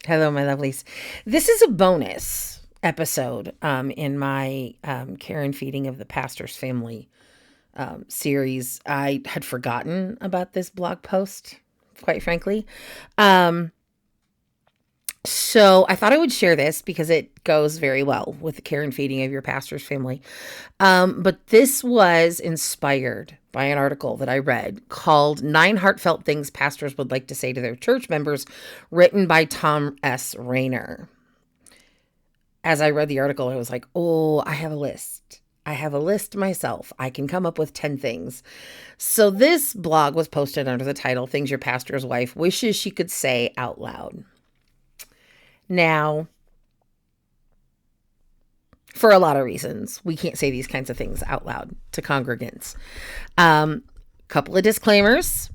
Hello, my lovelies. This is a bonus episode in my Care and Feeding of the Pastor's Family series. I had forgotten about this blog post, quite frankly. Um, so I thought I would share this because it goes very well with the care and feeding of your pastor's family. But this was inspired by an article that I read called Nine Heartfelt Things Pastors Would Like to Say to Their Church Members, written by Tom S. Rayner. As I read the article, I was like, oh, I have a list. I have a list myself. I can come up with 10 things. So this blog was posted under the title Things Your Pastor's Wife Wishes She Could Say Out Loud. Now, for a lot of reasons, we can't say these kinds of things out loud to congregants. Couple of disclaimers.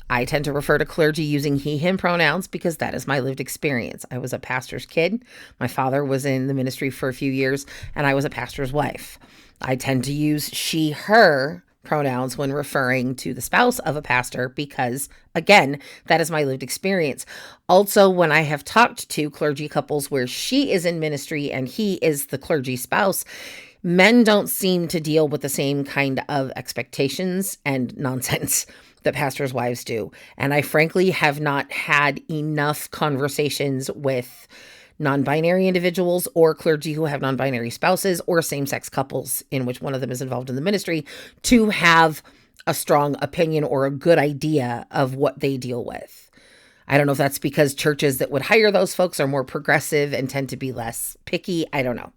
I tend to refer to clergy using he, him pronouns because that is my lived experience. I was a pastor's kid. My father was in the ministry for a few years, and I was a pastor's wife. I tend to use she, her pronouns when referring to the spouse of a pastor because, again, that is my lived experience. Also, when I have talked to clergy couples where she is in ministry and he is the clergy spouse, men don't seem to deal with the same kind of expectations and nonsense that pastors' wives do. And I frankly have not had enough conversations with non-binary individuals or clergy who have non-binary spouses or same-sex couples in which one of them is involved in the ministry to have a strong opinion or a good idea of what they deal with. I don't know if that's because churches that would hire those folks are more progressive and tend to be less picky. I don't know.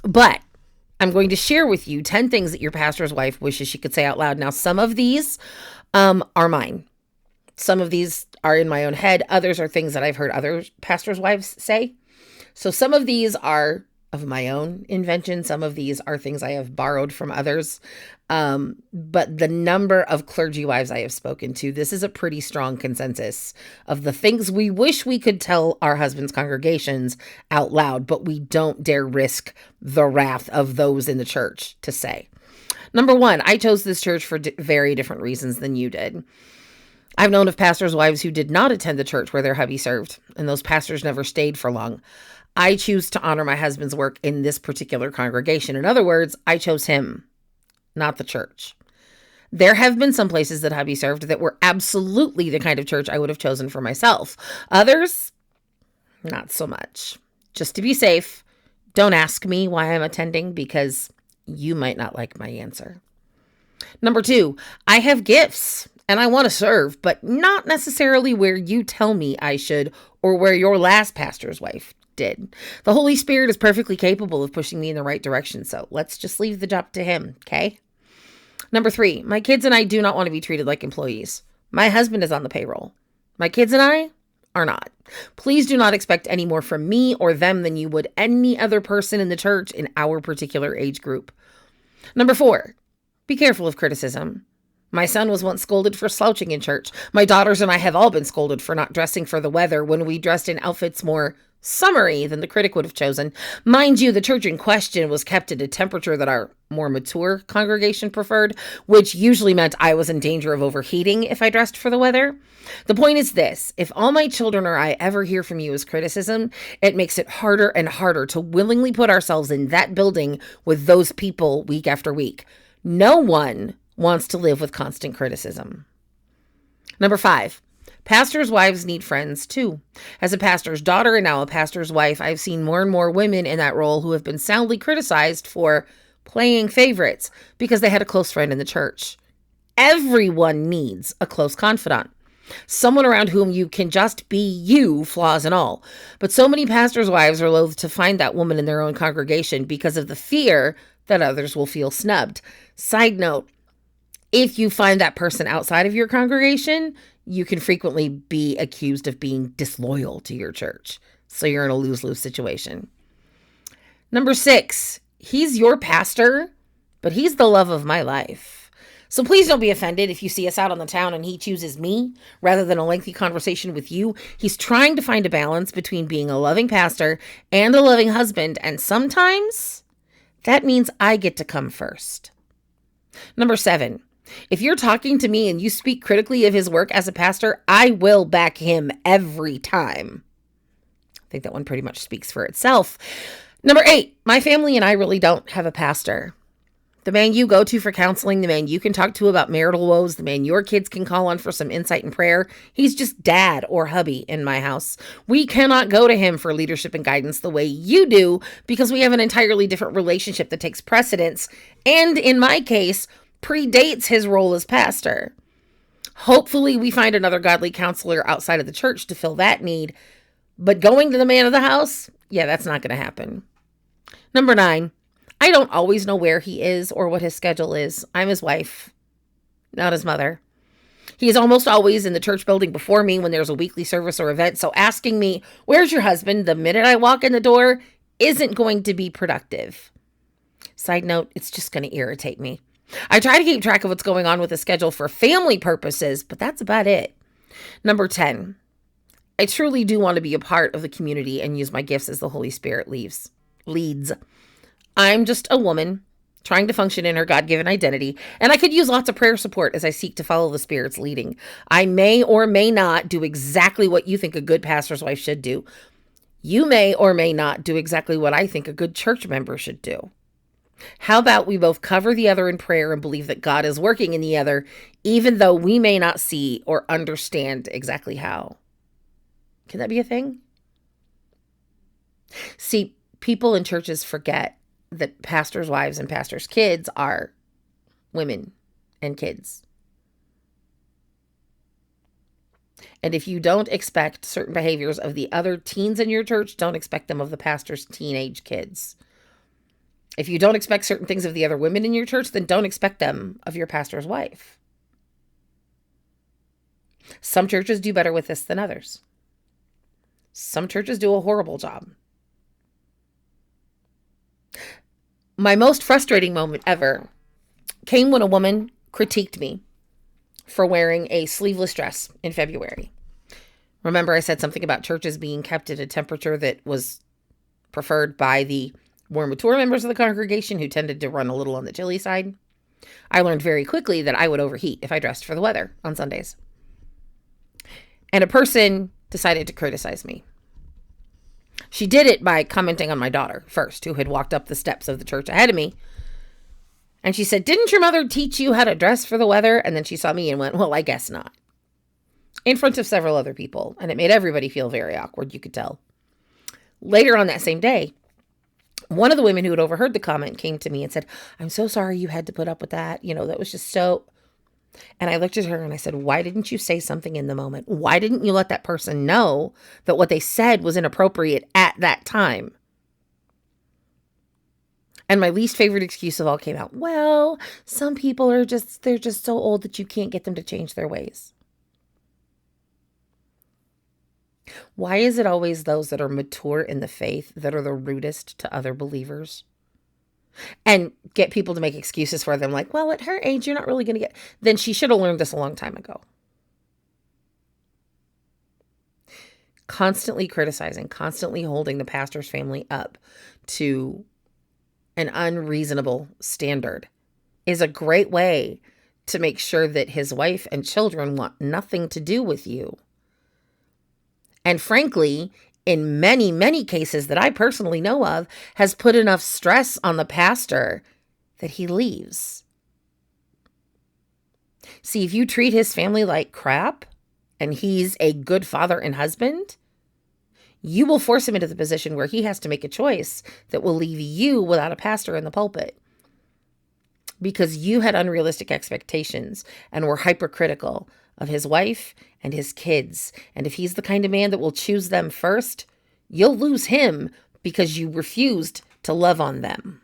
But I'm going to share with you 10 things that your pastor's wife wishes she could say out loud. Now, some of these are mine. Some of these are in my own head. Others are things that I've heard other pastors' wives say. So some of these are of my own invention. Some of these are things I have borrowed from others. But the number of clergy wives I have spoken to, this is a pretty strong consensus of the things we wish we could tell our husbands' congregations out loud, but we don't dare risk the wrath of those in the church to say. Number one, I chose this church for very different reasons than you did. I've known of pastors' wives who did not attend the church where their hubby served, and those pastors never stayed for long. I choose to honor my husband's work in this particular congregation. In other words, I chose him, not the church. There have been some places that hubby served that were absolutely the kind of church I would have chosen for myself. Others, not so much. Just to be safe, don't ask me why I'm attending because you might not like my answer. Number two, I have gifts. And I want to serve, but not necessarily where you tell me I should or where your last pastor's wife did. The Holy Spirit is perfectly capable of pushing me in the right direction, so let's just leave the job to him, okay? Number three, my kids and I do not want to be treated like employees. My husband is on the payroll. My kids and I are not. Please do not expect any more from me or them than you would any other person in the church in our particular age group. Number four, be careful of criticism. My son was once scolded for slouching in church. My daughters and I have all been scolded for not dressing for the weather when we dressed in outfits more summery than the critic would have chosen. Mind you, the church in question was kept at a temperature that our more mature congregation preferred, which usually meant I was in danger of overheating if I dressed for the weather. The point is this: if all my children or I ever hear from you as criticism, it makes it harder and harder to willingly put ourselves in that building with those people week after week. No one wants to live with constant criticism. Number five, pastors' wives need friends too. As a pastor's daughter and now a pastor's wife, I've seen more and more women in that role who have been soundly criticized for playing favorites because they had a close friend in the church. Everyone needs a close confidant. Someone around whom you can just be you, flaws and all. But so many pastors' wives are loath to find that woman in their own congregation because of the fear that others will feel snubbed. Side note, if you find that person outside of your congregation, you can frequently be accused of being disloyal to your church. So you're in a lose-lose situation. Number six, he's your pastor, but he's the love of my life. So please don't be offended if you see us out on the town and he chooses me rather than a lengthy conversation with you. He's trying to find a balance between being a loving pastor and a loving husband, and sometimes that means I get to come first. Number seven, if you're talking to me and you speak critically of his work as a pastor, I will back him every time. think that one pretty much speaks for itself. Number 8, my family and I really don't have a pastor. The man you go to for counseling, the man you can talk to about marital woes, the man your kids can call on for some insight and prayer, he's just dad or hubby in my house. We cannot go to him for leadership and guidance the way you do because we have an entirely different relationship that takes precedence and, in my case, predates his role as pastor. Hopefully, we find another godly counselor outside of the church to fill that need, but going to the man of the house, yeah, that's not going to happen. Number 9. I don't always know where he is or what his schedule is. I'm his wife, not his mother. He is almost always in the church building before me when there's a weekly service or event, so asking me, "Where's your husband?" the minute I walk in the door isn't going to be productive. Side note, it's just going to irritate me. I try to keep track of what's going on with the schedule for family purposes, but that's about it. Number 10. I truly do want to be a part of the community and use my gifts as the Holy Spirit leads. I'm just a woman trying to function in her God-given identity, and I could use lots of prayer support as I seek to follow the Spirit's leading. I may or may not do exactly what you think a good pastor's wife should do. You may or may not do exactly what I think a good church member should do. How about we both cover the other in prayer and believe that God is working in the other, even though we may not see or understand exactly how? Can that be a thing? See, people in churches forget that pastors' wives and pastors' kids are women and kids. And if you don't expect certain behaviors of the other teens in your church, don't expect them of the pastor's teenage kids. If you don't expect certain things of the other women in your church, then don't expect them of your pastor's wife. Some churches do better with this than others. Some churches do a horrible job. My most frustrating moment ever came when a woman critiqued me for wearing a sleeveless dress in February. Remember, I said something about churches being kept at a temperature that was preferred by the more mature members of the congregation who tended to run a little on the chilly side. I learned very quickly that I would overheat if I dressed for the weather on Sundays. And a person decided to criticize me. She did it by commenting on my daughter first, who had walked up the steps of the church ahead of me. And she said, "Didn't your mother teach you how to dress for the weather?" And then she saw me and went, "Well, I guess not." In front of several other people. And it made everybody feel very awkward, you could tell. Later on that same day, one of the women who had overheard the comment came to me and said, "I'm so sorry you had to put up with that. You know, that was just so..." And I looked at her and I said, "Why didn't you say something in the moment? Why didn't you let that person know that what they said was inappropriate at that time?" And my least favorite excuse of all came out. "Well, some people they're just so old that you can't get them to change their ways." Why is it always those that are mature in the faith that are the rudest to other believers? And get people to make excuses for them like, "Well, at her age, you're not really going to get..." Then she should have learned this a long time ago. Constantly criticizing, constantly holding the pastor's family up to an unreasonable standard is a great way to make sure that his wife and children want nothing to do with you. And frankly, in many, many cases that I personally know of, has put enough stress on the pastor that he leaves. See, if you treat his family like crap and he's a good father and husband, you will force him into the position where he has to make a choice that will leave you without a pastor in the pulpit because you had unrealistic expectations and were hypercritical of his wife and his kids. And if he's the kind of man that will choose them first, you'll lose him because you refused to love on them.